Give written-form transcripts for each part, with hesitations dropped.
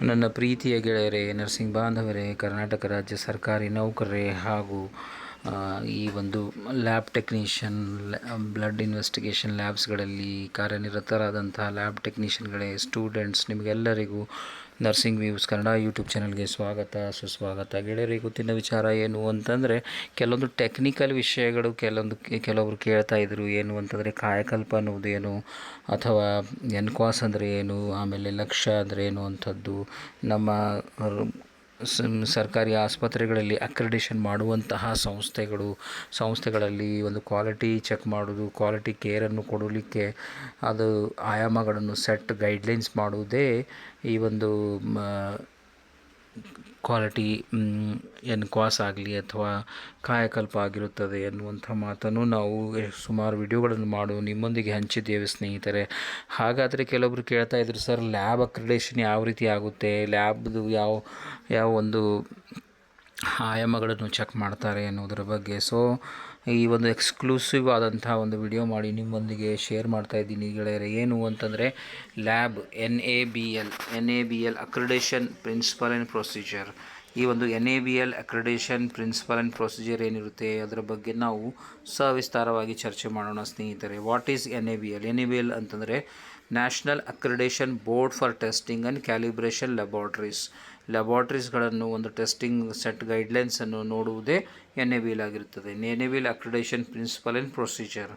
ನನ್ನ ಪ್ರೀತಿಯ ಗೆಳೆಯರೇ, ನರ್ಸಿಂಗ್ ಬಾಂಧವರೇ, ಕರ್ನಾಟಕ ರಾಜ್ಯ ಸರ್ಕಾರಿ ನೌಕರರೇ ಹಾಗೂ ಈ ಒಂದು ಲ್ಯಾಬ್ ಟೆಕ್ನಿಷಿಯನ್, ಬ್ಲಡ್ ಇನ್ವೆಸ್ಟಿಗೇಷನ್ ಲ್ಯಾಬ್ಸ್ಗಳಲ್ಲಿ ಕಾರ್ಯನಿರತರಾದಂತಹ ಲ್ಯಾಬ್ ಟೆಕ್ನಿಷಿಯನ್ಗಳೇ, ಸ್ಟೂಡೆಂಟ್ಸ್, ನಿಮಗೆಲ್ಲರಿಗೂ ನರ್ಸಿಂಗ್ ವ್ಯೂಸ್ ಕನ್ನಡ ಯೂಟ್ಯೂಬ್ ಚಾನಲ್ಗೆ ಸ್ವಾಗತ ಸುಸ್ವಾಗತ. ಗೆಳೆಯರಿಗೆ ಗೊತ್ತಿನ ವಿಚಾರ ಏನು ಅಂತಂದರೆ, ಕೆಲವೊಂದು ಟೆಕ್ನಿಕಲ್ ವಿಷಯಗಳು ಕೆಲವರು ಕೇಳ್ತಾ ಇದ್ರು. ಏನು ಅಂತಂದರೆ, ಕಾಯಕಲ್ಪ ಅನ್ನೋದೇನು, ಅಥವಾ ಎನ್ಕ್ವಾಸ್ ಅಂದರೆ ಏನು, ಆಮೇಲೆ ಲಕ್ಷ್ಯ ಅಂದರೆ ಏನು ಅಂಥದ್ದು, ನಮ್ಮ ಸರ್ಕಾರಿ ಆಸ್ಪತ್ರೆಗಳಲ್ಲಿ ಅಕ್ರೆಡಿಷನ್ ಮಾಡುವಂತಹ ಸಂಸ್ಥೆಗಳಲ್ಲಿ ಒಂದು ಕ್ವಾಲಿಟಿ ಚೆಕ್ ಮಾಡೋದು, ಕ್ವಾಲಿಟಿ ಕೇರನ್ನು ಕೊಡಲಿಕ್ಕೆ ಅದು ಆಯಾಮಗಳನ್ನು ಸೆಟ್ ಗೈಡ್ಲೈನ್ಸ್ ಮಾಡುವುದೇ ಈ ಒಂದು ಕ್ವಾಲಿಟಿ ಎನ್ಕ್ವಾಸ್ ಆಗಲಿ ಅಥವಾ ಕಾಯಕಲ್ಪ ಆಗಿರುತ್ತದೆ ಎನ್ನುವಂಥ ಮಾತನ್ನು ನಾವು ಸುಮಾರು ವಿಡಿಯೋಗಳನ್ನು ನಿಮ್ಮೊಂದಿಗೆ ಹಂಚಿದ್ದೇವೆ ಸ್ನೇಹಿತರೆ. ಹಾಗಾದರೆ ಕೆಲವೊಬ್ಬರು ಕೇಳ್ತಾ ಇದ್ರು, ಸರ್ ಲ್ಯಾಬ್ ಅಕ್ರಿಡೇಷನ್ ಯಾವ ರೀತಿ ಆಗುತ್ತೆ, ಲ್ಯಾಬ್ದು ಯಾವ ಒಂದು ಆಯಾಮಗಳನ್ನು ಚೆಕ್ ಮಾಡ್ತಾರೆ ಅನ್ನೋದರ ಬಗ್ಗೆ. ಸೊ ಈ ಒಂದು ಎಕ್ಸ್ಕ್ಲೂಸಿವ್ ಆದಂತಹ ಒಂದು ವಿಡಿಯೋ ಮಾಡಿ ನಿಮ್ಮೊಂದಿಗೆ ಶೇರ್ ಮಾಡ್ತಾ ಇದ್ದೀನಿ ಗೆಳೆಯರೆ. ಏನು ಅಂತಂದರೆ, lab NABL accreditation principle and procedure. ಈ ಒಂದು NABL accreditation principle and procedure ಏನಿರುತ್ತೆ ಅದರ ಬಗ್ಗೆ ನಾವು ಸವಿಸ್ತಾರವಾಗಿ ಚರ್ಚೆ ಮಾಡೋಣ ಸ್ನೇಹಿತರೆ. ವಾಟ್ ಈಸ್ NABL ಅಂತಂದರೆ national accreditation board for testing and calibration ಲ್ಯಾಬಾರ್ಟ್ರೀಸ್ಗಳನ್ನು ಒಂದು ಟೆಸ್ಟಿಂಗ್ ಸೆಟ್ ಗೈಡ್ಲೈನ್ಸನ್ನು ನೋಡುವುದೇ NABL ಆಗಿರುತ್ತದೆ. NABL accreditation principle and procedure.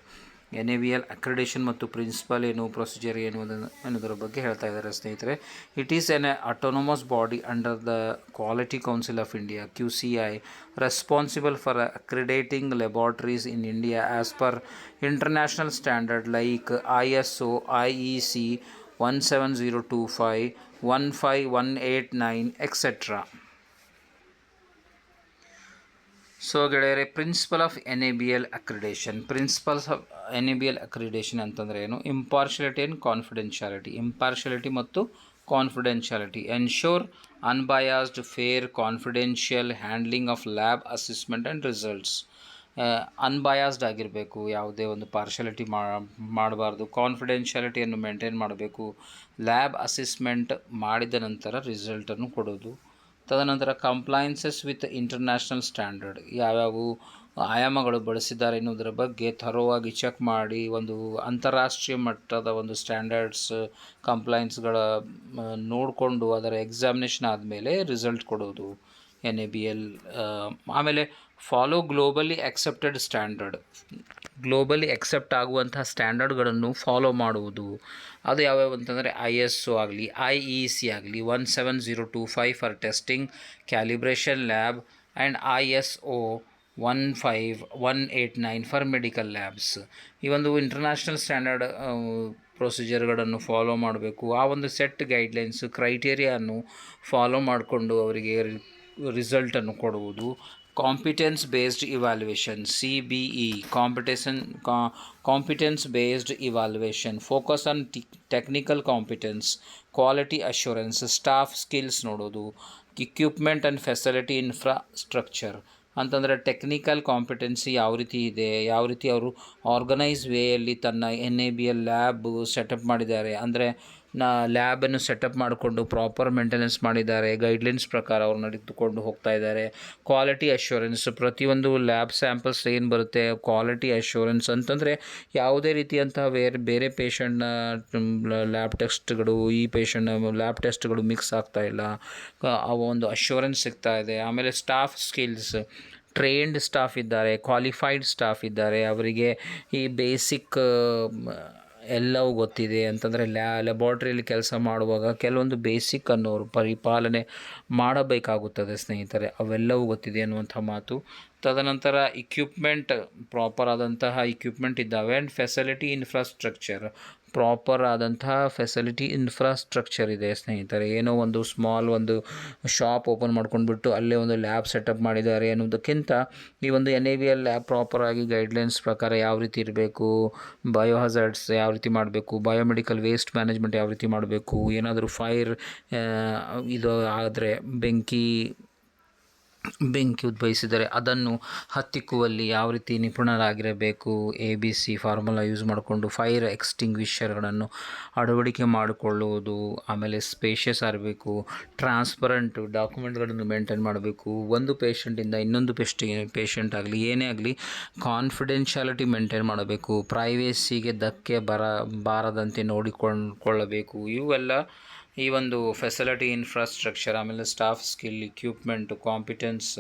NABL accreditation ಮತ್ತು ಪ್ರಿನ್ಸಿಪಲ್ ಏನು, ಪ್ರೊಸೀಜರ್ ಏನು ಅನ್ನೋದರ ಬಗ್ಗೆ ಹೇಳ್ತಾ ಇದ್ದಾರೆ ಸ್ನೇಹಿತರೆ. It is an autonomous body under the quality council of India QCI, responsible for accrediting laboratories in India as per international standard like ISO, IEC 17025, 15189 etc. So ಗೆಳೆಯರೆ, principle of NABL accreditation. Principles of NABL accreditation ಅಂತಂದರೆ ಏನು? Impartiality and confidentiality. Impartiality ಮತ್ತು confidentiality. Ensure unbiased, fair, confidential handling of lab assessment and results. Unbiased ಆಗಿರಬೇಕು, ಯಾವುದೇ ಒಂದು partiality ಮಾಡಬಾರ್ದು. ಕಾನ್ಫಿಡೆನ್ಷಿಯಾಲಿಟಿಯನ್ನು maintain ಮಾಡಬೇಕು. ಲ್ಯಾಬ್ ಅಸೆಸ್ಮೆಂಟ್ ಮಾಡಿದ ನಂತರ ರಿಸಲ್ಟನ್ನು ಕೊಡೋದು. ತದನಂತರ ಕಂಪ್ಲೈನ್ಸಸ್ ವಿತ್ ಇಂಟರ್ನ್ಯಾಷನಲ್ ಸ್ಟ್ಯಾಂಡರ್ಡ್. ಯಾವ್ಯಾವ ಆಯಾಮಗಳು ಬಳಸಿದ್ದಾರೆ ಎನ್ನುವುದರ ಬಗ್ಗೆ ಥರೋವಾಗಿ ಚೆಕ್ ಮಾಡಿ ಒಂದು ಅಂತಾರಾಷ್ಟ್ರೀಯ ಮಟ್ಟದ ಒಂದು ಸ್ಟ್ಯಾಂಡರ್ಡ್ಸ್ ಕಂಪ್ಲೈನ್ಸ್ಗಳ ನೋಡಿಕೊಂಡು ಅದರ ಎಕ್ಸಾಮಿನೇಷನ್ ಆದಮೇಲೆ ರಿಸಲ್ಟ್ ಕೊಡೋದು NABL. ಆಮೇಲೆ follow globally accepted standard. Globally accept ಆಗುವಂತಹ ಸ್ಟ್ಯಾಂಡರ್ಡ್ಗಳನ್ನು ಫಾಲೋ ಮಾಡುವುದು. ಅದು ಯಾವ್ಯಾವ ಅಂತಂದರೆ ISO ಆಗಲಿ, IEC ಆಗಲಿ 17025 for testing calibration lab and ISO 15189 for medical labs. ಈ ಒಂದು ಇಂಟರ್ನ್ಯಾಷನಲ್ ಸ್ಟ್ಯಾಂಡರ್ಡ್ ಪ್ರೊಸೀಜರ್ಗಳನ್ನು ಫಾಲೋ ಮಾಡಬೇಕು. ಆ ಒಂದು ಸೆಟ್ ಗೈಡ್ಲೈನ್ಸ್ ಕ್ರೈಟೇರಿಯಾವನ್ನು ಫಾಲೋ ಮಾಡಿಕೊಂಡು ಅವರಿಗೆ ರಿಸಲ್ಟನ್ನು ಕೊಡುವುದು. Competence based evaluation, CBE, competence based evaluation, focus on technical competence, quality assurance, staff skills ನೋಡೋದು. ಇಕ್ವಿಪ್ಮೆಂಟ್ ಆ್ಯಂಡ್ ಫೆಸಿಲಿಟಿ ಇನ್ಫ್ರಾಸ್ಟ್ರಕ್ಚರ್ ಅಂತಂದರೆ ಟೆಕ್ನಿಕಲ್ ಕಾಂಪಿಟೆನ್ಸಿ ಯಾವ ರೀತಿ ಇದೆ, ಯಾವ ರೀತಿ ಅವರು ಆರ್ಗನೈಸ್ ವೇಯಲ್ಲಿ ತನ್ನ NABL ಲ್ಯಾಬ್ ಸೆಟಪ್ ಮಾಡಿದ್ದಾರೆ, ಅಂದರೆ ಲ್ಯಾಬನ್ನು ಸೆಟಪ್ ಮಾಡಿಕೊಂಡು ಪ್ರಾಪರ್ ಮೇಂಟೆನೆನ್ಸ್ ಮಾಡಿದ್ದಾರೆ, ಗೈಡ್ಲೈನ್ಸ್ ಪ್ರಕಾರ ಅವರು ನಡೆದುಕೊಂಡು ಹೋಗ್ತಾ ಇದ್ದಾರೆ. ಕ್ವಾಲಿಟಿ ಅಶ್ಯೂರೆನ್ಸ್, ಪ್ರತಿಯೊಂದು ಲ್ಯಾಬ್ ಸ್ಯಾಂಪಲ್ಸ್ ಏನು ಬರುತ್ತೆ, ಕ್ವಾಲಿಟಿ ಅಶ್ಯೂರೆನ್ಸ್ ಅಂತಂದರೆ ಯಾವುದೇ ರೀತಿಯಂತಹ ಬೇರೆ ಪೇಷಂಟ್ನ ಲ್ಯಾಬ್ ಟೆಸ್ಟ್ಗಳು ಈ ಪೇಷಂಟ್ನ ಲ್ಯಾಬ್ ಟೆಸ್ಟ್ಗಳು ಮಿಕ್ಸ್ ಆಗ್ತಾ ಇಲ್ಲ, ಅವು ಒಂದು ಅಶ್ಯೂರೆನ್ಸ್ ಸಿಗ್ತಾ ಇದೆ. ಆಮೇಲೆ ಸ್ಟಾಫ್ ಸ್ಕಿಲ್ಸ್, ಟ್ರೈನ್ಡ್ ಸ್ಟಾಫ್ ಇದ್ದಾರೆ, ಕ್ವಾಲಿಫೈಡ್ ಸ್ಟಾಫ್ ಇದ್ದಾರೆ, ಅವರಿಗೆ ಈ ಬೇಸಿಕ್ ಎಲ್ಲವೂ ಗೊತ್ತಿದೆ ಅಂತಂದರೆ ಲ್ಯಾಬಾರ್ಟ್ರಿಯಲ್ಲಿ ಕೆಲಸ ಮಾಡುವಾಗ ಕೆಲವೊಂದು ಬೇಸಿಕ್ ಅನ್ನೋರು ಪರಿಪಾಲನೆ ಮಾಡಬೇಕಾಗುತ್ತದೆ ಸ್ನೇಹಿತರೆ, ಅವೆಲ್ಲವೂ ಗೊತ್ತಿದೆ ಅನ್ನುವಂಥ ಮಾತು. ತದನಂತರ ಇಕ್ವಿಪ್ಮೆಂಟ್, ಪ್ರಾಪರ್ ಆದಂತಹ ಇಕ್ವಿಪ್ಮೆಂಟ್ ಇದ್ದಾವೆ. ಆ್ಯಂಡ್ ಫೆಸಿಲಿಟಿ ಇನ್ಫ್ರಾಸ್ಟ್ರಕ್ಚರ್, ಪ್ರಾಪರ್ ಆದಂತಹ ಫೆಸಿಲಿಟಿ ಇನ್ಫ್ರಾಸ್ಟ್ರಕ್ಚರ್ ಇದೆ ಸ್ನೇಹಿತರೆ. ಏನೋ ಒಂದು ಸ್ಮಾಲ್ ಒಂದು ಶಾಪ್ ಓಪನ್ ಮಾಡ್ಕೊಂಡ್ಬಿಟ್ಟು ಅಲ್ಲೇ ಒಂದು ಲ್ಯಾಬ್ ಸೆಟಪ್ ಮಾಡಿದ್ದಾರೆ ಅನ್ನೋದಕ್ಕಿಂತ ಈ ಒಂದು NABL ಲ್ಯಾಬ್ ಪ್ರಾಪರಾಗಿ ಗೈಡ್ಲೈನ್ಸ್ ಪ್ರಕಾರ ಯಾವ ರೀತಿ ಇರಬೇಕು, ಬಯೋಹಜಾರ್ಡ್ಸ್ ಯಾವ ರೀತಿ ಮಾಡಬೇಕು, ಬಯೋಮೆಡಿಕಲ್ ವೇಸ್ಟ್ ಮ್ಯಾನೇಜ್ಮೆಂಟ್ ಯಾವ ರೀತಿ ಮಾಡಬೇಕು, ಏನಾದರೂ ಫೈರ್ ಇದು ಆದರೆ ಬೆಂಕಿ ಬೆಂಕಿ ಉದ್ಭವಿಸಿದರೆ ಅದನ್ನು ಹತ್ತಿಕ್ಕುವಲ್ಲಿ ಯಾವ ರೀತಿ ನಿಪುಣರಾಗಿರಬೇಕು, ABC ಫಾರ್ಮುಲಾ ಯೂಸ್ ಮಾಡಿಕೊಂಡು ಫೈರ್ ಎಕ್ಸ್ಟಿಂಗ್ವಿಷರ್ಗಳನ್ನು ಅಳವಡಿಕೆ ಮಾಡಿಕೊಳ್ಳುವುದು, ಆಮೇಲೆ ಸ್ಪೇಷಿಯಸ್ ಆಗಿರಬೇಕು, ಟ್ರಾನ್ಸ್ಪರೆಂಟ್ ಡಾಕ್ಯುಮೆಂಟ್ಗಳನ್ನು ಮೇಂಟೈನ್ ಮಾಡಬೇಕು, ಒಂದು ಪೇಷಂಟಿಂದ ಇನ್ನೊಂದು ಪೇಷಂಟ್ ಆಗಲಿ ಏನೇ ಆಗಲಿ ಕಾನ್ಫಿಡೆನ್ಷಿಯಾಲಿಟಿ ಮೇಂಟೈನ್ ಮಾಡಬೇಕು, ಪ್ರೈವೇಸಿಗೆ ಧಕ್ಕೆ ಬಾರದಂತೆ ನೋಡಿಕೊಳ್ಳಬೇಕು. ಇವೆಲ್ಲ ಈ ಒಂದು ಫೆಸಿಲಿಟಿ ಇನ್ಫ್ರಾಸ್ಟ್ರಕ್ಚರ್, ಆಮೇಲೆ staff skill, equipment, competence,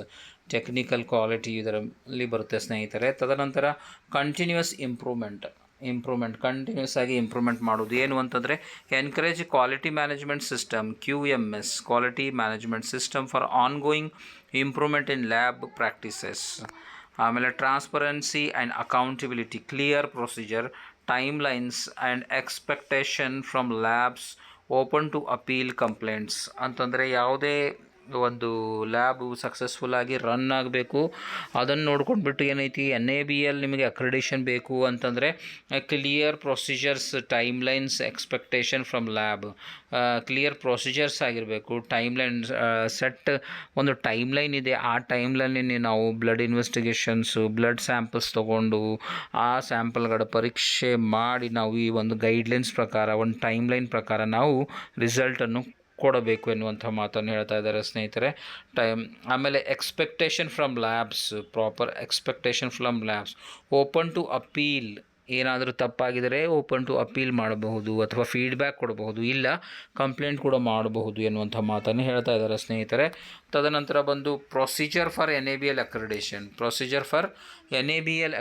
technical quality ಇದರಲ್ಲಿ ಬರುತ್ತೆ ಸ್ನೇಹಿತರೆ. ತದನಂತರ ಕಂಟಿನ್ಯೂಸ್ ಇಂಪ್ರೂವ್ಮೆಂಟ್ ಕಂಟಿನ್ಯೂಸ್ ಆಗಿ ಇಂಪ್ರೂವ್ಮೆಂಟ್ ಮಾಡೋದು ಏನು ಅಂತಂದರೆ encourage quality management system, QMS quality management system for ongoing improvement in lab practices. ಆಮೇಲೆ transparency and accountability, clear procedure, timelines and expectation from labs, open to appeal complaints. ಅಂತಂದರೆ ಯಾವುದೇ ಒಂದು lab ಸಕ್ಸಸ್ಫುಲ್ಲಾಗಿ run ಆಗಬೇಕು, ಅದನ್ನು ನೋಡ್ಕೊಂಡ್ಬಿಟ್ಟು ಏನೈತಿ NABL ನಿಮಗೆ accreditation ಬೇಕು ಅಂತಂದರೆ clear procedures, time lines, expectation from lab, clear procedures ಆಗಿರಬೇಕು. ಟೈಮ್ ಲೈನ್ ಸೆಟ್ ಒಂದು ಟೈಮ್ ಲೈನ್ ಇದೆ, ಆ ಟೈಮ್ ಲೈನಲ್ಲಿ ನಾವು ಬ್ಲಡ್ ಇನ್ವೆಸ್ಟಿಗೇಷನ್ಸು, ಬ್ಲಡ್ ಸ್ಯಾಂಪಲ್ಸ್ ತೊಗೊಂಡು ಆ ಸ್ಯಾಂಪಲ್ಗಳ ಪರೀಕ್ಷೆ ಮಾಡಿ ನಾವು ಈ ಒಂದು ಗೈಡ್ಲೈನ್ಸ್ ಪ್ರಕಾರ ಒಂದು ಟೈಮ್ ಲೈನ್ ಪ್ರಕಾರ ನಾವು ರಿಸಲ್ಟನ್ನು ಕೊಡಬೇಕು ಎನ್ನುವಂಥ ಮಾತನ್ನು ಹೇಳ್ತಾ ಇದ್ದಾರೆ ಸ್ನೇಹಿತರೆ. ಆಮೇಲೆ expectation from labs, proper expectation from labs, open to appeal, ಏನಾದರೂ ತಪ್ಪಾಗಿದರೆ ಓಪನ್ ಟು ಅಪೀಲ್ ಮಾಡಬಹುದು ಅಥವಾ ಫೀಡ್ಬ್ಯಾಕ್ ಕೊಡಬಹುದು, ಇಲ್ಲ ಕಂಪ್ಲೇಂಟ್ ಕೂಡ ಮಾಡಬಹುದು ಎನ್ನುವಂಥ ಮಾತನ್ನು ಹೇಳ್ತಾ ಇದ್ದಾರೆ ಸ್ನೇಹಿತರೆ. ತದನಂತರ ಬಂದು ಪ್ರೊಸೀಜರ್ ಫಾರ್ NABL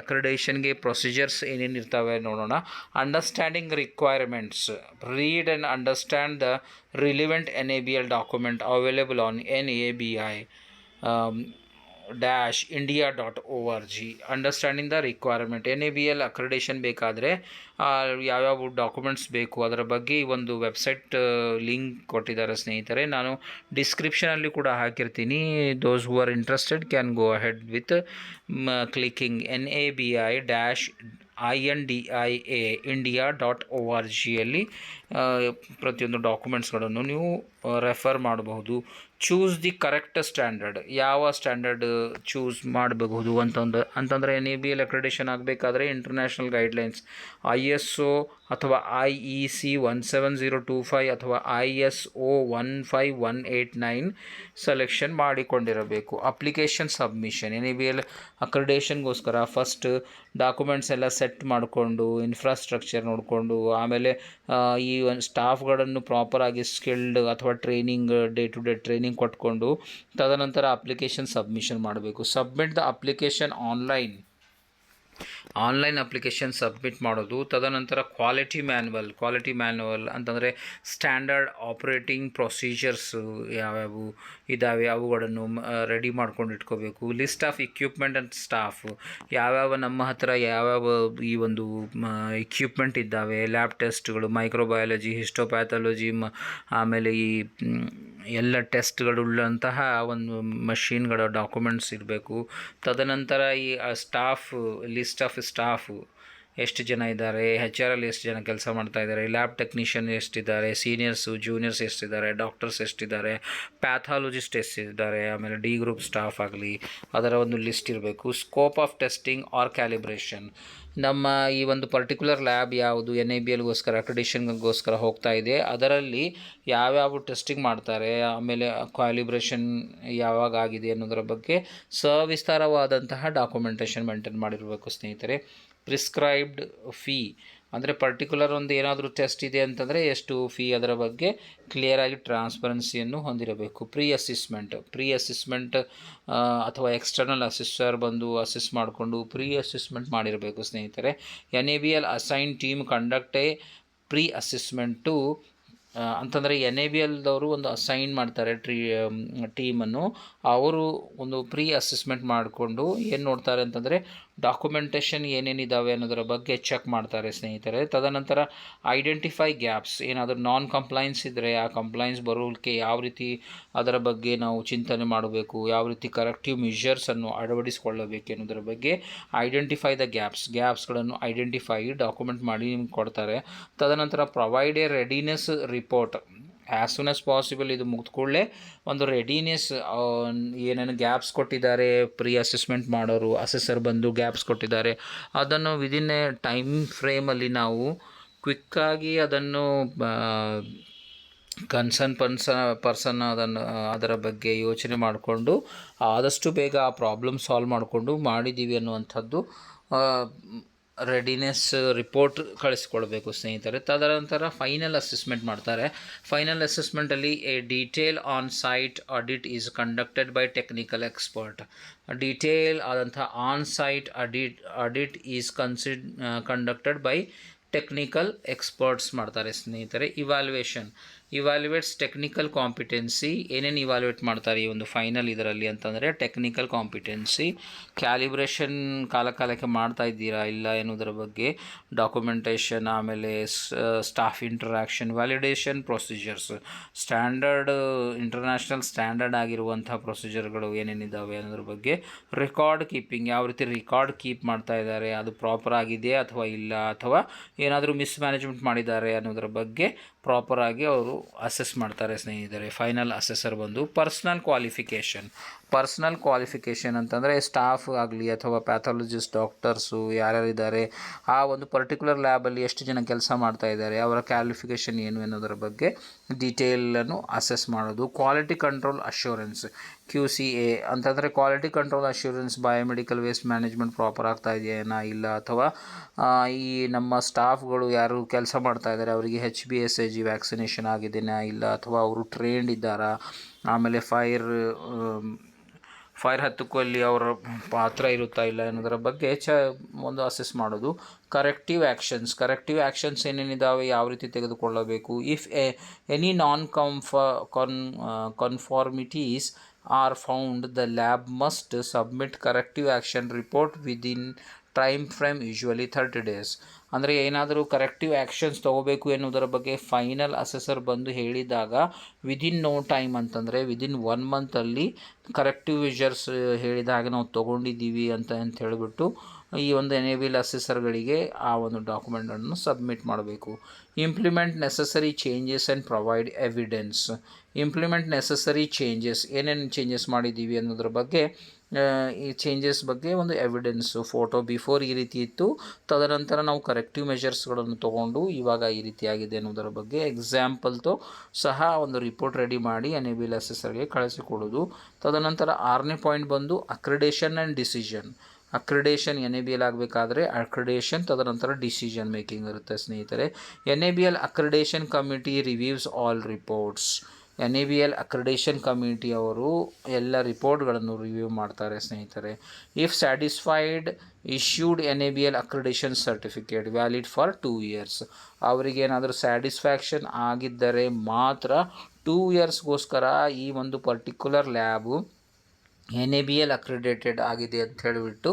ಅಕ್ರೆಡೇಷನ್ಗೆ ಪ್ರೊಸೀಜರ್ಸ್ ಏನೇನು ಇರ್ತವೆ ನೋಡೋಣ. Understanding requirements, read and understand the relevant NABL document available on NABI -india.org. Understanding the requirement, NABL accreditation ಬೇಕಾದರೆ ಯಾವ್ಯಾವ ಡಾಕ್ಯುಮೆಂಟ್ಸ್ ಬೇಕು ಅದರ ಬಗ್ಗೆ ಈ ಒಂದು ವೆಬ್ಸೈಟ್ ಲಿಂಕ್ ಕೊಟ್ಟಿದ್ದಾರೆ ಸ್ನೇಹಿತರೆ. ನಾನು ಡಿಸ್ಕ್ರಿಪ್ಷನಲ್ಲಿ ಕೂಡ ಹಾಕಿರ್ತೀನಿ. Those who are interested can go ahead with clicking NABI-INDIA.org ಪ್ರತಿಯೊಂದು ಡಾಕ್ಯುಮೆಂಟ್ಸ್ಗಳನ್ನು ನೀವು ರೆಫರ್ ಮಾಡಬಹುದು. ಚೂಸ್ ದಿ ಕರೆಕ್ಟ್ ಸ್ಟ್ಯಾಂಡರ್ಡ್, ಯಾವ ಸ್ಟ್ಯಾಂಡರ್ಡ್ ಚೂಸ್ ಮಾಡಬಹುದು ಅಂತಂದರೆ NABL ಅಕ್ರೆಡಿಷನ್ ಆಗಬೇಕಾದ್ರೆ ಇಂಟರ್ನ್ಯಾಷನಲ್ ಗೈಡ್ಲೈನ್ಸ್ ISO ಅಥವಾ IEC 17025 ಅಥವಾ ISO 15189 ಸೆಲೆಕ್ಷನ್ ಮಾಡಿಕೊಂಡಿರಬೇಕು. ಅಪ್ಲಿಕೇಶನ್ ಸಬ್ಮಿಷನ್, NABL ಅಕ್ರೆಡೇಷನ್ಗೋಸ್ಕರ ಫಸ್ಟ್ ಡಾಕ್ಯುಮೆಂಟ್ಸ್ ಎಲ್ಲ ಸೆಟ್ ಮಾಡಿಕೊಂಡು ಇನ್ಫ್ರಾಸ್ಟ್ರಕ್ಚರ್ ನೋಡಿಕೊಂಡು ಆಮೇಲೆ ಈ ಒಂದು ಸ್ಟಾಫ್ಗಳನ್ನು ಪ್ರಾಪರಾಗಿ ಸ್ಕಿಲ್ಡ್ ಅಥವಾ training day to day training ಕೊಟ್ಕೊಂಡು ತದನಂತರ ಅಪ್ಲಿಕೇಶನ್ ಸಬ್ಮಿಷನ್ ಮಾಡಬೇಕು. Submit the application online application submit ಮಾಡೋದು. ತದನಂತರ ಕ್ವಾಲಿಟಿ ಮ್ಯಾನ್ಯುವಲ್ ಅಂತಂದರೆ ಸ್ಟ್ಯಾಂಡರ್ಡ್ ಆಪ್ರೇಟಿಂಗ್ ಪ್ರೊಸೀಜರ್ಸು ಯಾವ್ಯಾವು ಇದ್ದಾವೆ ಅವುಗಳನ್ನು ರೆಡಿ ಮಾಡ್ಕೊಂಡು ಇಟ್ಕೋಬೇಕು. List of equipment and staff, ಯಾವ್ಯಾವ ನಮ್ಮ ಹತ್ರ ಯಾವ್ಯಾವ ಈ ಒಂದು ಇಕ್ವಿಪ್ಮೆಂಟ್ ಇದ್ದಾವೆ, ಲ್ಯಾಬ್ ಟೆಸ್ಟ್ಗಳು, ಮೈಕ್ರೋಬಯಾಲಜಿ, ಹಿಸ್ಟೋಪ್ಯಾಥಾಲಜಿ, ಆಮೇಲೆ ಈ ಎಲ್ಲ ಟೆಸ್ಟ್ಗಳುಳ್ಳಂತಹ ಒಂದು ಮಷೀನ್ಗಳ ಡಾಕ್ಯುಮೆಂಟ್ಸ್ ಇರಬೇಕು. ತದನಂತರ ಈ ಲಿಸ್ಟ್ ಆಫ್ ಸ್ಟಾಫು ಎಷ್ಟು ಜನ ಇದ್ದಾರೆ, HR ಎಷ್ಟು ಜನ ಕೆಲಸ ಮಾಡ್ತಾ ಇದ್ದಾರೆ, ಲ್ಯಾಬ್ ಟೆಕ್ನಿಷಿಯನ್ ಎಷ್ಟಿದ್ದಾರೆ, ಸೀನಿಯರ್ಸು ಜೂನಿಯರ್ಸ್ ಎಷ್ಟಿದ್ದಾರೆ, ಡಾಕ್ಟರ್ಸ್ ಎಷ್ಟಿದ್ದಾರೆ, ಪ್ಯಾಥಾಲಜಿಸ್ಟ್ ಎಷ್ಟಿದ್ದಾರೆ, ಆಮೇಲೆ D ಗ್ರೂಪ್ ಸ್ಟಾಫ್ ಆಗಲಿ ಅದರ ಒಂದು ಲಿಸ್ಟ್ ಇರಬೇಕು. Scope of testing or calibration, ನಮ್ಮ ಈ ಒಂದು ಪರ್ಟಿಕ್ಯುಲರ್ ಲ್ಯಾಬ್ ಯಾವುದು NABLಗೋಸ್ಕರ ಅಕ್ರೆಡಿಷನ್ಗೋಸ್ಕರ ಹೋಗ್ತಾ ಇದೆ ಅದರಲ್ಲಿ ಯಾವ್ಯಾವ ಟೆಸ್ಟಿಂಗ್ ಮಾಡ್ತಾರೆ, ಆಮೇಲೆ ಕ್ಯಾಲಿಬ್ರೇಷನ್ ಯಾವಾಗ ಆಗಿದೆ ಅನ್ನೋದರ ಬಗ್ಗೆ ಸವಿಸ್ತಾರವಾದಂತಹ ಡಾಕ್ಯುಮೆಂಟೇಷನ್ ಮೇಂಟೈನ್ ಮಾಡಿರಬೇಕು ಸ್ನೇಹಿತರೆ. ಪ್ರಿಸ್ಕ್ರೈಬ್ಡ್ ಫೀ ಅಂದರೆ ಪರ್ಟಿಕ್ಯುಲರ್ ಒಂದು ಏನಾದರೂ ಟೆಸ್ಟ್ ಇದೆ ಅಂತಂದರೆ ಎಷ್ಟು ಫೀ ಅದರ ಬಗ್ಗೆ ಕ್ಲಿಯರಾಗಿ ಟ್ರಾನ್ಸ್ಪರೆನ್ಸಿಯನ್ನು ಹೊಂದಿರಬೇಕು. ಪ್ರೀ ಅಸಿಸ್ಮೆಂಟ್ ಅಥವಾ ಎಕ್ಸ್ಟರ್ನಲ್ ಅಸಿಸ್ಟರ್ ಬಂದು ಅಸಿಸ್ಟ್ ಮಾಡಿಕೊಂಡು ಪ್ರೀ ಅಸಿಸ್ಮೆಂಟ್ ಮಾಡಿರಬೇಕು ಸ್ನೇಹಿತರೆ. NABL assign team conduct a pre assessment ಅಂತಂದರೆ NABLದವರು ಒಂದು ಅಸೈನ್ ಮಾಡ್ತಾರೆ ಟೀಮನ್ನು, ಅವರು ಒಂದು ಪ್ರೀ ಅಸೆಸ್ಮೆಂಟ್ ಮಾಡಿಕೊಂಡು ಏನು ನೋಡ್ತಾರೆ ಅಂತಂದರೆ ಡಾಕ್ಯುಮೆಂಟೇಷನ್ ಏನೇನಿದ್ದಾವೆ ಅನ್ನೋದರ ಬಗ್ಗೆ ಚೆಕ್ ಮಾಡ್ತಾರೆ ಸ್ನೇಹಿತರೆ. ತದನಂತರ ಐಡೆಂಟಿಫೈ ಗ್ಯಾಪ್ಸ್, ಏನಾದರೂ ನಾನ್ ಕಂಪ್ಲೈನ್ಸ್ ಇದ್ದರೆ ಆ ಕಂಪ್ಲೈನ್ಸ್ ಬರೋಕ್ಕೆ ಯಾವ ರೀತಿ ಅದರ ಬಗ್ಗೆ ನಾವು ಚಿಂತನೆ ಮಾಡಬೇಕು, ಯಾವ ರೀತಿ ಕರೆಕ್ಟಿವ್ ಮೆಷರ್ಸನ್ನು ಅಳವಡಿಸಿಕೊಳ್ಳಬೇಕು ಅನ್ನೋದರ ಬಗ್ಗೆ ಐಡೆಂಟಿಫೈ ದ ಗ್ಯಾಪ್ಸ್ಗಳನ್ನು ಐಡೆಂಟಿಫೈ ಡಾಕ್ಯುಮೆಂಟ್ ಮಾಡಿ ನಿಮ್ಗೆ ಕೊಡ್ತಾರೆ. ತದನಂತರ provide A readiness report, as soon as possible ಇದು ಮುಗಿದ ಕೂಡಲೇ ಒಂದು ರೆಡಿನೆಸ್, ಏನೇನು ಗ್ಯಾಪ್ಸ್ ಕೊಟ್ಟಿದ್ದಾರೆ ಪ್ರೀ ಅಸೆಸ್ಮೆಂಟ್ ಮಾಡೋರು, ಅಸೆಸರ್ ಬಂದು ಗ್ಯಾಪ್ಸ್ ಕೊಟ್ಟಿದ್ದಾರೆ, ಅದನ್ನು ವಿದಿನ್ ಎ ಟೈಮ್ ಫ್ರೇಮಲ್ಲಿ ನಾವು ಕ್ವಿಕ್ಕಾಗಿ ಅದನ್ನು ಕನ್ಸರ್ನ್ ಪರ್ಸನ್ ಅದರ ಬಗ್ಗೆ ಯೋಚನೆ ಮಾಡಿಕೊಂಡು ಆದಷ್ಟು ಬೇಗ ಆ ಪ್ರಾಬ್ಲಮ್ ಸಾಲ್ವ್ ಮಾಡಿಕೊಂಡು ಮಾಡಿದ್ದೀವಿ ಅನ್ನುವಂಥದ್ದು ರೆಡಿನೆಸ್ ರಿಪೋರ್ಟ್ ಕಳಿಸ್ಕೊಳ್ಬೇಕು ಸ್ನೇಹಿತರೆ. ತದನಂತರ ಫೈನಲ್ ಅಸೆಸ್ಮೆಂಟ್ ಮಾಡ್ತಾರೆ. ಫೈನಲ್ ಅಸೆಸ್ಮೆಂಟಲ್ಲಿ a detail on site audit is conducted by technical expert. Detail ಆದಂಥ on site audit is conducted by technical experts ಮಾಡ್ತಾರೆ ಸ್ನೇಹಿತರೆ. Evaluates technical competency. ಏನೇನು ಇವ್ಯಾಲ್ಯುವೇಟ್ ಮಾಡ್ತಾರೆ ಈ ಒಂದು ಫೈನಲ್ ಇದರಲ್ಲಿ ಅಂತಂದರೆ ಟೆಕ್ನಿಕಲ್ ಕಾಂಪಿಟೆನ್ಸಿ, ಕ್ಯಾಲಿಬ್ರೇಷನ್ ಕಾಲಕ್ಕೆ ಮಾಡ್ತಾ ಇದ್ದೀರಾ ಇಲ್ಲ ಎನ್ನುವುದರ ಬಗ್ಗೆ, ಡಾಕ್ಯುಮೆಂಟೇಷನ್, ಆಮೇಲೆ staff interaction, validation procedures, standard international standard ಆಗಿರುವಂಥ ಪ್ರೊಸೀಜರ್ಗಳು ಏನೇನಿದ್ದಾವೆ ಅನ್ನೋದ್ರ ಬಗ್ಗೆ, ರೆಕಾರ್ಡ್ ಕೀಪಿಂಗ್, ಯಾವ ರೀತಿ ರೆಕಾರ್ಡ್ ಕೀಪ್ ಮಾಡ್ತಾ ಇದ್ದಾರೆ, ಅದು ಪ್ರಾಪರ್ ಆಗಿದೆ ಅಥವಾ ಇಲ್ಲ, ಅಥವಾ ಏನಾದರೂ ಮಿಸ್ಮ್ಯಾನೇಜ್ಮೆಂಟ್ ಮಾಡಿದ್ದಾರೆ ಅನ್ನೋದರ ಬಗ್ಗೆ ಪ್ರಾಪರಾಗಿ ಅವರು ಅಸೆಸ್ ಮಾಡ್ತಾರೆ ಸ್ನೇಹಿತರೆ. ಫೈನಲ್ ಅಸೆಸರ್ ಬಂದು ಪರ್ಸ್ನಲ್ ಕ್ವಾಲಿಫಿಕೇಷನ್ ಅಂತಂದರೆ ಸ್ಟಾಫ್ ಆಗಲಿ ಅಥವಾ ಪ್ಯಾಥಾಲಜಿಸ್ಟ್ ಡಾಕ್ಟರ್ಸು ಯಾರ್ಯಾರಿದ್ದಾರೆ, ಆ ಒಂದು ಪರ್ಟಿಕ್ಯುಲರ್ ಲ್ಯಾಬಲ್ಲಿ ಎಷ್ಟು ಜನ ಕೆಲಸ ಮಾಡ್ತಾ ಇದ್ದಾರೆ, ಅವರ ಕ್ವಾಲಿಫಿಕೇಷನ್ ಏನು ಅನ್ನೋದರ ಬಗ್ಗೆ ಡೀಟೇಲನ್ನು ಅಸೆಸ್ ಮಾಡೋದು. ಕ್ವಾಲಿಟಿ ಕಂಟ್ರೋಲ್ ಅಶ್ಯೂರೆನ್ಸ್ QCA ಅಂತಂದರೆ quality control assurance, biomedical waste management proper ಆಗ್ತಾ ಇದೆಯೇನಾ ಇಲ್ಲ, ಅಥವಾ ಈ ನಮ್ಮ ಸ್ಟಾಫ್ಗಳು ಯಾರು ಕೆಲಸ ಮಾಡ್ತಾ ಇದ್ದಾರೆ ಅವರಿಗೆ HBSAG ವ್ಯಾಕ್ಸಿನೇಷನ್ ಆಗಿದೆಯಾ ಇಲ್ಲ, ಅಥವಾ ಅವರು ಟ್ರೈನ್ಡ್ ಇದ್ದಾರಾ, ಆಮೇಲೆ ಫೈರ್ ಹತ್ತುಕಲ್ಲಿ ಅವರ ಪಾತ್ರ ಇರುತ್ತಾ ಇಲ್ಲ ಅನ್ನೋದರ ಬಗ್ಗೆ ಒಂದು ಅಸೆಸ್ ಮಾಡೋದು. ಕರೆಕ್ಟಿವ್ ಆ್ಯಕ್ಷನ್ಸ್ ಏನೇನಿದ್ದಾವೆ, ಯಾವ ರೀತಿ ತೆಗೆದುಕೊಳ್ಳಬೇಕು. If any non conformities are found, the lab must submit corrective action report within time frame, usually 30 days. ಅಂದರೆ ಏನಾದರೂ ಕರೆಕ್ಟಿವ್ ಆ್ಯಕ್ಷನ್ಸ್ ತೊಗೋಬೇಕು ಎನ್ನುವುದರ ಬಗ್ಗೆ ಫೈನಲ್ ಅಸೆಸರ್ ಬಂದು ಹೇಳಿದಾಗ ವಿದಿನ್ ನೋ ಟೈಮ್ ಅಂತಂದರೆ ವಿದಿನ್ 1 monthಲ್ಲಿ ಕರೆಕ್ಟಿವ್ ಮೆಷರ್ಸ್ ಹೇಳಿದ ಹಾಗೆ ನಾವು ತೊಗೊಂಡಿದ್ದೀವಿ ಅಂತ ಹೇಳಿಬಿಟ್ಟು ಈ ಒಂದು ಎನೇಬಲ್ ಅಸೆಸರ್ಗಳಿಗೆ ಆ ಒಂದು ಡಾಕ್ಯುಮೆಂಟನ್ನು ಸಬ್ಮಿಟ್ ಮಾಡಬೇಕು. Implement necessary changes and provide evidence. ಏನೇನು ಚೇಂಜಸ್ ಮಾಡಿದ್ದೀವಿ ಅನ್ನೋದ್ರ ಬಗ್ಗೆ, ಈ ಚೇಂಜಸ್ ಬಗ್ಗೆ ಒಂದು ಎವಿಡೆನ್ಸು, ಫೋಟೋ ಬಿಫೋರ್ ಈ ರೀತಿ ಇತ್ತು, ತದನಂತರ ನಾವು ಕರೆಕ್ಟಿವ್ ಮೆಷರ್ಸ್ಗಳನ್ನು ತೊಗೊಂಡು ಇವಾಗ ಈ ರೀತಿಯಾಗಿದೆ ಅನ್ನೋದರ ಬಗ್ಗೆ ಎಕ್ಸಾಂಪಲ್తో ಸಹ ಒಂದು ರಿಪೋರ್ಟ್ ರೆಡಿ ಮಾಡಿ ಎನೇಬಲ್ ಅಸೆಸರ್ಗೆ ಕಳಿಸಿಕೊಡೋದು. ತದನಂತರ 6ನೇ ಪಾಯಿಂಟ್ ಬಂದು ಅಕ್ರಿಡೇಷನ್ ಆ್ಯಂಡ್ ಡಿಸಿಷನ್. NABL ಆಗಬೇಕಾದ್ರೆ ಅಕ್ರಿಡೇಷನ್, ತದನಂತರ ಡಿಸಿಷನ್ ಮೇಕಿಂಗ್ ಇರುತ್ತೆ ಸ್ನೇಹಿತರೆ. NABL accreditation committee reviews all reports. NABL accreditation committee ಅವರು ಎಲ್ಲ ರಿಪೋರ್ಟ್ಗಳನ್ನು ರಿವ್ಯೂ ಮಾಡ್ತಾರೆ ಸ್ನೇಹಿತರೆ. If satisfied issued NABL accreditation certificate valid for 2 years. ಅವರಿಗೇನಾದರೂ ಸ್ಯಾಟಿಸ್ಫ್ಯಾಕ್ಷನ್ ಆಗಿದ್ದರೆ ಮಾತ್ರ 2 yearsಗೋಸ್ಕರ ಈ ಒಂದು ಪರ್ಟಿಕ್ಯುಲರ್ ಲ್ಯಾಬು NABL ಅಕ್ರಿಡೇಟೆಡ್ ಆಗಿದೆ ಅಂತ ಹೇಳಿಬಿಟ್ಟು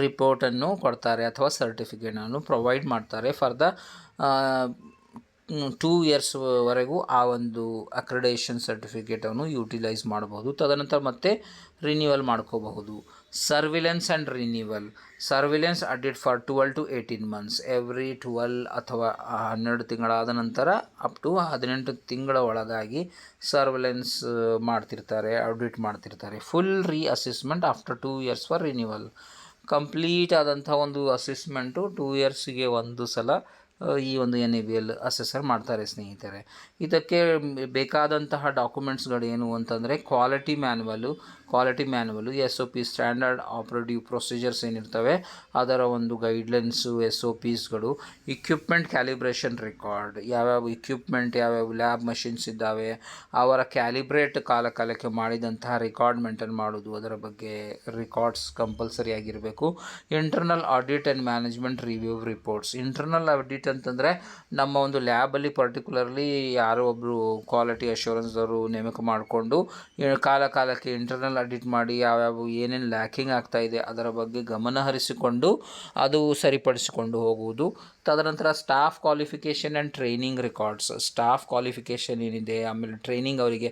ರಿಪೋರ್ಟನ್ನು ಕೊಡ್ತಾರೆ ಅಥವಾ ಸರ್ಟಿಫಿಕೇಟನ್ನು ಪ್ರೊವೈಡ್ ಮಾಡ್ತಾರೆ. ಫಾರ್ ದ 2 yearsವರೆಗೂ ಆ ಒಂದು ಅಕ್ರಿಡೇಷನ್ ಸರ್ಟಿಫಿಕೇಟನ್ನು ಯೂಟಿಲೈಸ್ ಮಾಡಬಹುದು. ತದನಂತರ ಮತ್ತೆ ರಿನ್ಯೂವಲ್ ಮಾಡ್ಕೋಬಹುದು. Surveillance and surveillance audit for 12 to 18 months. Every 12 ಅಥವಾ 12 ತಿಂಗಳಾದ ನಂತರ ಅಪ್ ಟು 18 ತಿಂಗಳ ಒಳಗಾಗಿ ಸರ್ವಿಲೆನ್ಸ್ ಮಾಡ್ತಿರ್ತಾರೆ, ಆಡಿಟ್ ಮಾಡ್ತಿರ್ತಾರೆ. Full assessment after 2 years for renewal. Complete ಆದಂಥ ಒಂದು ಅಸೆಸ್ಮೆಂಟು 2 yearsಗೆ ಒಂದು ಸಲ ಈ ಒಂದು NABL ಅಸೆಸರ್ ಮಾಡ್ತಾರೆ ಸ್ನೇಹಿತರೆ. ಇದಕ್ಕೆ ಬೇಕಾದಂತಹ ಡಾಕ್ಯುಮೆಂಟ್ಸ್ಗಳು ಏನು ಅಂತಂದರೆ quality manual, SOP standard operative procedures ಏನಿರ್ತವೆ ಅದರ ಒಂದು ಗೈಡ್ಲೈನ್ಸು, SOPsಗಳು, ಇಕ್ವಿಪ್ಮೆಂಟ್ ಕ್ಯಾಲಿಬ್ರೇಷನ್ ರೆಕಾರ್ಡ್, ಯಾವ್ಯಾವ ಇಕ್ವಿಪ್ಮೆಂಟ್ ಯಾವ್ಯಾವ ಲ್ಯಾಬ್ ಮಷಿನ್ಸ್ ಇದ್ದಾವೆ ಅವರ ಕ್ಯಾಲಿಬ್ರೇಟ್ ಕಾಲಕ್ಕೆ ಮಾಡಿದಂತಹ ರೆಕಾರ್ಡ್ ಮೇಂಟೈನ್ ಮಾಡೋದು, ಅದರ ಬಗ್ಗೆ ರೆಕಾರ್ಡ್ಸ್ ಕಂಪಲ್ಸರಿ ಆಗಿರಬೇಕು. Internal audit and management review reports. Internal audit ಅಂತಂದರೆ ನಮ್ಮ ಒಂದು ಲ್ಯಾಬಲ್ಲಿ ಪರ್ಟಿಕ್ಯುಲರ್ಲಿ ಯಾರೋ ಒಬ್ಬರು ಕ್ವಾಲಿಟಿ ಅಶ್ಯೂರೆನ್ಸ್ದವರು ನೇಮಕ ಮಾಡಿಕೊಂಡು ಕಾಲಕ್ಕೆ ಇಂಟರ್ನಲ್ ಆಡಿಟ್ ಮಾಡಿ ಯಾವ್ಯಾವ ಏನೇನು ಲ್ಯಾಕಿಂಗ್ ಆಗ್ತಾಯಿದೆ ಅದರ ಬಗ್ಗೆ ಗಮನ ಹರಿಸಿಕೊಂಡು ಅದು ಸರಿಪಡಿಸಿಕೊಂಡು ಹೋಗುವುದು. ತದನಂತರ staff qualification and training records. Staff qualification ಏನಿದೆ, ಆಮೇಲೆ ಟ್ರೈನಿಂಗ್ ಅವರಿಗೆ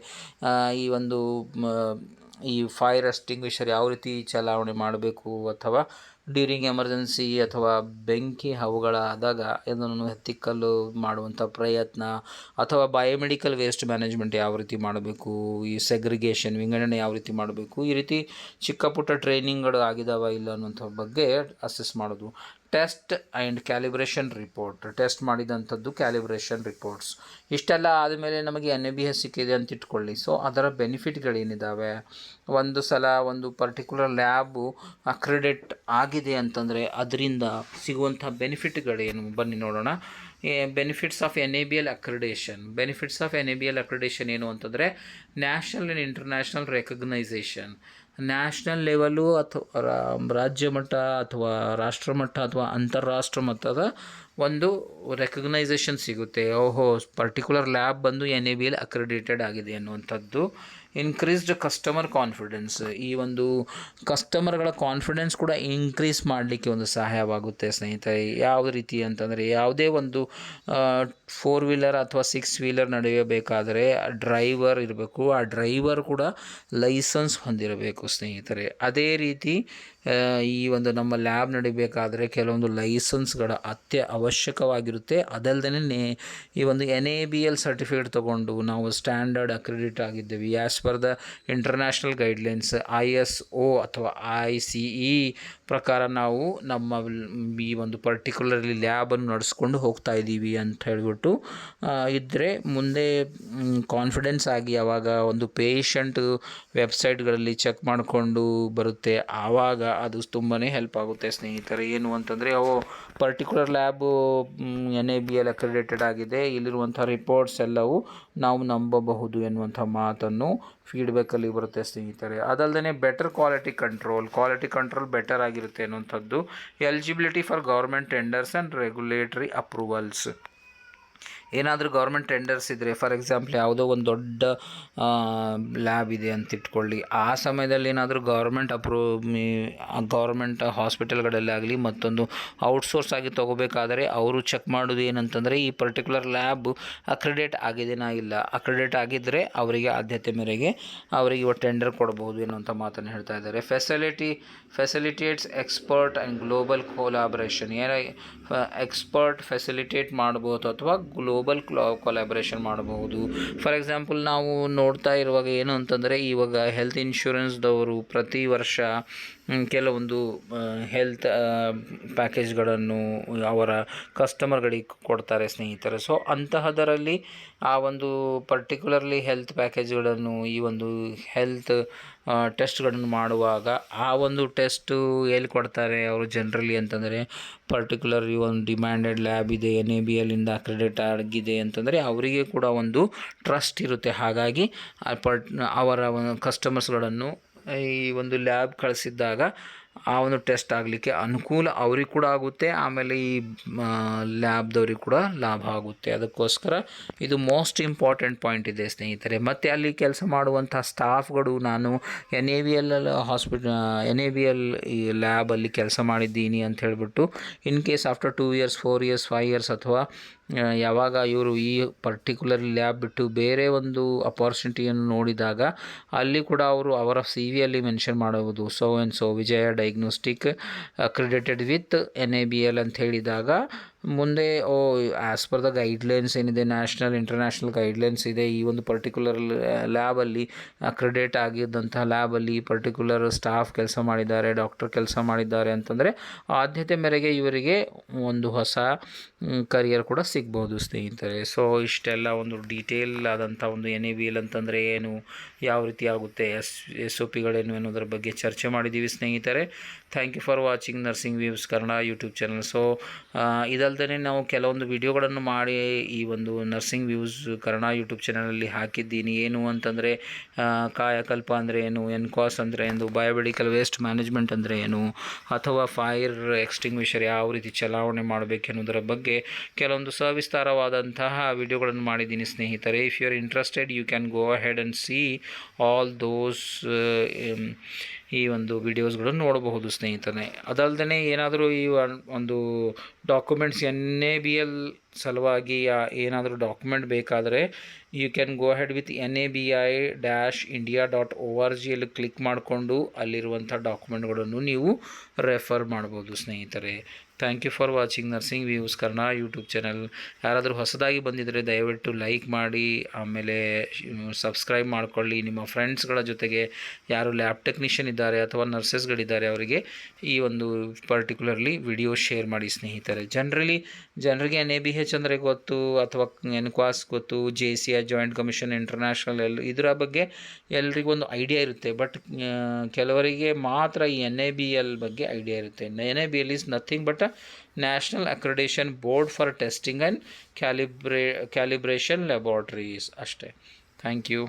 ಈ ಫೈರ್ ಎಕ್ಸ್ಟಿಂಗ್ವಿಷರ್ ಯಾವ ರೀತಿ ಚಲಾವಣೆ ಮಾಡಬೇಕು ಅಥವಾ ಡ್ಯೂರಿಂಗ್ ಎಮರ್ಜೆನ್ಸಿ ಅಥವಾ ಬೆಂಕಿ ಅವುಗಳಾದಾಗ ಇದನ್ನು ಎತ್ತಿಕ್ಕಲು ಮಾಡುವಂಥ ಪ್ರಯತ್ನ, ಅಥವಾ ಬಯೋಮೆಡಿಕಲ್ ವೇಸ್ಟ್ ಮ್ಯಾನೇಜ್ಮೆಂಟ್ ಯಾವ ರೀತಿ ಮಾಡಬೇಕು, ಈ ಸೆಗ್ರಿಗೇಷನ್ ವಿಂಗಡಣೆ ಯಾವ ರೀತಿ ಮಾಡಬೇಕು, ಈ ರೀತಿ ಚಿಕ್ಕ ಪುಟ್ಟ ಟ್ರೈನಿಂಗ್ಗಳು ಆಗಿದಾವ ಇಲ್ಲ ಅನ್ನೋಂಥ ಬಗ್ಗೆ ಅಸೆಸ್ ಮಾಡೋದು. Test and calibration report, test ಮಾಡಿದಂಥದ್ದು ಕ್ಯಾಲಿಬ್ರೇಷನ್ ರಿಪೋರ್ಟ್ಸ್. ಇಷ್ಟೆಲ್ಲ ಆದಮೇಲೆ ನಮಗೆ NABH ಸಿಕ್ಕಿದೆ ಅಂತ ಇಟ್ಕೊಳ್ಳಿ. ಸೊ ಅದರ ಬೆನಿಫಿಟ್ಗಳೇನಿದ್ದಾವೆ, ಒಂದು ಸಲ ಒಂದು ಪರ್ಟಿಕ್ಯುಲರ್ ಲ್ಯಾಬು ಅಕ್ರೆಡಿಟ್ ಆಗಿದೆ ಅಂತಂದರೆ ಅದರಿಂದ ಸಿಗುವಂಥ ಬೆನಿಫಿಟ್ಗಳೇನು ಬನ್ನಿ ನೋಡೋಣ. Benefits of NABL accreditation. Benefits of NABL accreditation ಏನು ಅಂತಂದರೆ national and international recognisation. National level ಅಥವಾ ರಾಜ್ಯ ಮಟ್ಟ ಅಥವಾ ರಾಷ್ಟ್ರ ಮಟ್ಟ ಅಥವಾ ಅಂತಾರಾಷ್ಟ್ರ ಮಟ್ಟದ ಒಂದು ರೆಕಗ್ನೈಸೇಷನ್ ಸಿಗುತ್ತೆ. ಓಹೋ, ಪರ್ಟಿಕ್ಯುಲರ್ ಲ್ಯಾಬ್ ಬಂದು NABL ಅಕ್ರೆಡಿಟೆಡ್ ಆಗಿದೆ ಅನ್ನುವಂಥದ್ದು. Increased customer confidence. ಈ ಒಂದು ಕಸ್ಟಮರ್ಗಳ ಕಾನ್ಫಿಡೆನ್ಸ್ ಕೂಡ ಇನ್ಕ್ರೀಸ್ ಮಾಡಲಿಕ್ಕೆ ಒಂದು ಸಹಾಯವಾಗುತ್ತೆ ಸ್ನೇಹಿತರೆ. ಯಾವ ರೀತಿ ಅಂತಂದರೆ, ಯಾವುದೇ ಒಂದು 4 ವೀಲರ್ ಅಥವಾ 6 ವೀಲರ್ ನಡೆಯಬೇಕಾದರೆ ಡ್ರೈವರ್ ಇರಬೇಕು. ಆ ಡ್ರೈವರ್ ಕೂಡ ಲೈಸೆನ್ಸ್ ಹೊಂದಿರಬೇಕು ಸ್ನೇಹಿತರೆ. ಅದೇ ರೀತಿ ಈ ಒಂದು ನಮ್ಮ ಲ್ಯಾಬ್ ನಡಿಬೇಕಾದರೆ ಕೆಲವೊಂದು ಲೈಸೆನ್ಸ್ಗಳ ಅವಶ್ಯಕವಾಗಿರುತ್ತೆ. ಅದಲ್ಲದೆ ಈ ಒಂದು NABL ಸರ್ಟಿಫಿಕೇಟ್ ತೊಗೊಂಡು ನಾವು ಸ್ಟ್ಯಾಂಡರ್ಡ್ ಅಕ್ರೆಡಿಟ್ ಆಗಿದ್ದೇವೆ as per the international guidelines ISO ಅಥವಾ ICE ಪ್ರಕಾರ ನಾವು ನಮ್ಮ ಈ ಒಂದು ಪರ್ಟಿಕ್ಯುಲರ್ಲಿ ಲ್ಯಾಬನ್ನು ನಡೆಸ್ಕೊಂಡು ಹೋಗ್ತಾ ಇದ್ದೀವಿ ಅಂತ ಹೇಳಿಬಿಟ್ಟು ಇದ್ದರೆ ಮುಂದೆ ಕಾನ್ಫಿಡೆನ್ಸ್ ಆಗಿ ಆವಾಗ ಒಂದು ಪೇಷಂಟ್ ವೆಬ್ಸೈಟ್ಗಳಲ್ಲಿ ಚೆಕ್ ಮಾಡಿಕೊಂಡು ಬರುತ್ತೆ. ಆವಾಗ ಅದು ತುಂಬಾ ಹೆಲ್ಪ್ ಆಗುತ್ತೆ ಸ್ನೇಹಿತರೆ. ಏನು ಅಂತಂದರೆ ಅವು ಪರ್ಟಿಕ್ಯುಲರ್ ಲ್ಯಾಬು NABL ಅಕ್ರೆಡಿಟೆಡ್ ಆಗಿದೆ, ಇಲ್ಲಿರುವಂಥ ರಿಪೋರ್ಟ್ಸ್ ಎಲ್ಲವೂ ನಾವು ನಂಬಬಹುದು ಎನ್ನುವಂಥ ಮಾತನ್ನು ಫೀಡ್ಬ್ಯಾಕಲ್ಲಿ ಬರುತ್ತೆ ಸ್ನೇಹಿತರೆ. ಅದಲ್ಲದೆ ಬೆಟರ್ ಕ್ವಾಲಿಟಿ ಕಂಟ್ರೋಲ್ ಬೆಟರ್ ಆಗಿರುತ್ತೆ ಅನ್ನುವಂಥದ್ದು. Eligibility for government tenders and regulatory approvals. ಏನಾದರೂ ಗೌರ್ಮೆಂಟ್ ಟೆಂಡರ್ಸ್ ಇದ್ದರೆ, ಫಾರ್ ಎಕ್ಸಾಂಪಲ್ ಯಾವುದೋ ಒಂದು ದೊಡ್ಡ ಲ್ಯಾಬ್ ಇದೆ ಅಂತ ಇಟ್ಕೊಳ್ಳಿ, ಆ ಸಮಯದಲ್ಲಿ ಏನಾದರೂ ಗೌರ್ಮೆಂಟ್ ಹಾಸ್ಪಿಟಲ್ಗಳಲ್ಲಾಗಲಿ ಮತ್ತೊಂದು ಔಟ್ಸೋರ್ಸ್ ಆಗಿ ತೊಗೋಬೇಕಾದರೆ ಅವರು ಚೆಕ್ ಮಾಡೋದು ಏನಂತಂದರೆ ಈ ಪರ್ಟಿಕ್ಯುಲರ್ ಲ್ಯಾಬ್ ಅಕ್ರೆಡಿಟ್ ಆಗಿದೆನಾ ಇಲ್ಲ. ಅಕ್ರೆಡಿಟ್ ಆಗಿದ್ದರೆ ಅವರಿಗೆ ಆದ್ಯತೆ ಮೇರೆಗೆ ಅವರಿಗೆ ಇವತ್ತು ಟೆಂಡರ್ ಕೊಡಬಹುದು ಎನ್ನುವಂಥ ಮಾತನ್ನು ಹೇಳ್ತಾ ಇದ್ದಾರೆ. Facilitates expert and global collaboration. Expert facilitate ಮಾಡ್ಬೋದು ಅಥವಾ ಗ್ಲೋಬಲ್ ಕೊಲಾಬ್ರೇಷನ್ ಮಾಡಬಹುದು. ಫಾರ್ ಎಕ್ಸಾಂಪಲ್ ನಾವು ನೋಡ್ತಾ ಇರುವಾಗ ಏನು ಅಂತಂದರೆ, ಇವಾಗ ಹೆಲ್ತ್ ಇನ್ಶೂರೆನ್ಸ್ದವರು ಪ್ರತಿ ವರ್ಷ ಕೆಲವೊಂದು ಹೆಲ್ತ್ ಪ್ಯಾಕೇಜ್ಗಳನ್ನು ಅವರ ಕಸ್ಟಮರ್ಗಳಿಗೆ ಕೊಡ್ತಾರೆ ಸ್ನೇಹಿತರೆ. ಸೊ ಅಂತಹದರಲ್ಲಿ ಆ ಒಂದು ಪರ್ಟಿಕ್ಯುಲರ್ಲಿ ಹೆಲ್ತ್ ಪ್ಯಾಕೇಜ್ಗಳನ್ನು ಈ ಒಂದು ಹೆಲ್ತ್ ಟೆಸ್ಟ್ಗಳನ್ನು ಮಾಡುವಾಗ ಆ ಒಂದು ಟೆಸ್ಟು ಎಲ್ಲಿ ಕೊಡ್ತಾರೆ ಅವರು ಜನರಲಿ ಅಂತಂದರೆ, ಪರ್ಟಿಕ್ಯುಲರ್ ಈ ಒಂದು ಡಿಮ್ಯಾಂಡೆಡ್ ಲ್ಯಾಬ್ ಇದೆ NABLinದ ಅಕ್ರೆಡಿಟ್ ಆಗಿದೆ ಅಂತಂದರೆ ಅವರಿಗೆ ಕೂಡ ಒಂದು ಟ್ರಸ್ಟ್ ಇರುತ್ತೆ. ಹಾಗಾಗಿ ಅವರ ಕಸ್ಟಮರ್ಸ್ಗಳನ್ನು ಈ ಒಂದು ಲ್ಯಾಬ್ ಕಳಿಸಿದ್ದಾಗ ಆ ಒಂದು ಟೆಸ್ಟ್ ಆಗಲಿಕ್ಕೆ ಅನುಕೂಲ ಅವ್ರಿಗೆ ಕೂಡ ಆಗುತ್ತೆ, ಆಮೇಲೆ ಈ ಲ್ಯಾಬ್ದವ್ರಿಗೆ ಕೂಡ ಲಾಭ ಆಗುತ್ತೆ. ಅದಕ್ಕೋಸ್ಕರ ಇದು ಮೋಸ್ಟ್ ಇಂಪಾರ್ಟೆಂಟ್ ಪಾಯಿಂಟ್ ಇದೆ ಸ್ನೇಹಿತರೆ. ಮತ್ತು ಅಲ್ಲಿ ಕೆಲಸ ಮಾಡುವಂಥ ಸ್ಟಾಫ್ಗಳು, ನಾನು NABL ಈ ಲ್ಯಾಬಲ್ಲಿ ಕೆಲಸ ಮಾಡಿದ್ದೀನಿ ಅಂತ ಹೇಳಿಬಿಟ್ಟು in case after 2 years 4 years 5 years ಅಥವಾ ಯಾವಾಗ ಇವರು ಈ ಪರ್ಟಿಕ್ಯುಲರ್ ಲ್ಯಾಬ್ ಬಿಟ್ಟು ಬೇರೆ ಒಂದು ಅಪಾರ್ಚುನಿಟಿಯನ್ನು ನೋಡಿದಾಗ ಅಲ್ಲಿ ಕೂಡ ಅವರು ಅವರ CVಯಲ್ಲಿ ಮೆನ್ಷನ್ ಮಾಡುವುದು so and so Vijaya diagnostic accredited with NABL ಅಂತ ಹೇಳಿದಾಗ ಮುಂದೆ ಆ್ಯಸ್ ಪರ್ ದ ಗೈಡ್ಲೈನ್ಸ್ ಏನಿದೆ, ನ್ಯಾಷನಲ್ ಇಂಟರ್ನ್ಯಾಷನಲ್ ಗೈಡ್ಲೈನ್ಸ್ ಇದೆ, ಈ ಒಂದು ಪರ್ಟಿಕ್ಯುಲರ್ ಲ್ಯಾಬಲ್ಲಿ ಅಕ್ರೆಡಿಟ್ ಆಗಿದ್ದಂಥ ಲ್ಯಾಬಲ್ಲಿ ಪರ್ಟಿಕ್ಯುಲರ್ ಸ್ಟಾಫ್ ಕೆಲಸ ಮಾಡಿದ್ದಾರೆ, ಡಾಕ್ಟರ್ ಕೆಲಸ ಮಾಡಿದ್ದಾರೆ ಅಂತಂದರೆ ಆದ್ಯತೆ ಮೇರೆಗೆ ಇವರಿಗೆ ಒಂದು ಹೊಸ ಕರಿಯರ್ ಕೂಡ ಸಿಗ್ಬೋದು ಸ್ನೇಹಿತರೆ. ಸೊ ಇಷ್ಟೆಲ್ಲ ಒಂದು ಡೀಟೇಲ್ ಆದಂಥ ಒಂದು NABL ಅಂತಂದರೆ ಏನು, ಯಾವ ರೀತಿ ಆಗುತ್ತೆ, SOPಗಳೇನು ಅನ್ನೋದ್ರ ಬಗ್ಗೆ ಚರ್ಚೆ ಮಾಡಿದ್ದೀವಿ ಸ್ನೇಹಿತರೆ. Thank you for watching nursing views Kannada YouTube channel. So ಇದಲ್ಲದೆ ನಾವು ಕೆಲವೊಂದು ವಿಡಿಯೋಗಳನ್ನು ಮಾಡಿ ಈ ಒಂದು ನರ್ಸಿಂಗ್ ವ್ಯೂಸ್ ಕನ್ನಡ ಯೂಟ್ಯೂಬ್ ಚಾನಲಲ್ಲಿ ಹಾಕಿದ್ದೀನಿ. ಏನು ಅಂತಂದರೆ ಕಾಯಕಲ್ಪ ಅಂದರೆ ಏನು, NCOS ಅಂದರೆ ಏನು, ಬಯೋಮೆಡಿಕಲ್ ವೇಸ್ಟ್ ಮ್ಯಾನೇಜ್ಮೆಂಟ್ ಅಂದರೆ ಏನು, ಅಥವಾ ಫೈರ್ ಎಕ್ಸ್ಟಿಂಗ್ವಿಷರ್ ಯಾವ ರೀತಿ ಚಲಾವಣೆ ಮಾಡಬೇಕೆನ್ನುವುದರ ಬಗ್ಗೆ ಕೆಲವೊಂದು ಸವಿಸ್ತಾರವಾದಂತಹ ವಿಡಿಯೋಗಳನ್ನು ಮಾಡಿದ್ದೀನಿ ಸ್ನೇಹಿತರೆ. If you are interested you can go ahead and see all those ಈ ಒಂದು ವಿಡಿಯೋಸ್ಗಳನ್ನು ನೋಡಬಹುದು ಸ್ನೇಹಿತರೆ. ಅದಲ್ಲದೆ ಏನಾದರೂ ಈ ಒಂದು ಡಾಕ್ಯುಮೆಂಟ್ಸ್ NABL ಸಲುವಾಗಿ ಏನಾದರೂ ಡಾಕ್ಯುಮೆಂಟ್ ಬೇಕಾದರೆ you can go head with NABI-India.org ಅಲ್ಲಿ ಕ್ಲಿಕ್ ಮಾಡಿಕೊಂಡು ಅಲ್ಲಿರುವಂಥ ಡಾಕ್ಯುಮೆಂಟ್ಗಳನ್ನು ನೀವು ರೆಫರ್ ಮಾಡ್ಬೋದು ಸ್ನೇಹಿತರೆ. Thank you for watching nursing views Kannada YouTube channel. ಯಾರಾದರೂ ಹೊಸದಾಗಿ ಬಂದಿದ್ದರೆ ದಯವಿಟ್ಟು ಲೈಕ್ ಮಾಡಿ, ಆಮೇಲೆ ಸಬ್ಸ್ಕ್ರೈಬ್ ಮಾಡಿಕೊಳ್ಳಿ. ನಿಮ್ಮ ಫ್ರೆಂಡ್ಸ್ಗಳ ಜೊತೆಗೆ ಯಾರು ಲ್ಯಾಬ್ ಟೆಕ್ನಿಷಿಯನ್ ಇದ್ದಾರೆ ಅಥವಾ ನರ್ಸಸ್ಗಳಿದ್ದಾರೆ ಅವರಿಗೆ ಈ ಒಂದು ಪರ್ಟಿಕ್ಯುಲರ್ಲಿ ವಿಡಿಯೋ ಶೇರ್ ಮಾಡಿ ಸ್ನೇಹಿತರೆ. ಜನರಿಗೆ NABH ಅಂದರೆ ಗೊತ್ತು, ಅಥವಾ NQAS ಗೊತ್ತು, JCI ಜಾಯಿಂಟ್ ಕಮಿಷನ್ ಇಂಟರ್ನ್ಯಾಷನಲ್ ಇದರ ಬಗ್ಗೆ ಎಲ್ರಿಗೊಂದು ಐಡಿಯಾ ಇರುತ್ತೆ. ಬಟ್ ಕೆಲವರಿಗೆ ಮಾತ್ರ ಈ NABL ಬಗ್ಗೆ ಐಡಿಯಾ ಇರುತ್ತೆ. NABL is nothing but national accreditation board for testing and calibration laboratories ಅಷ್ಟೇ. Thank you.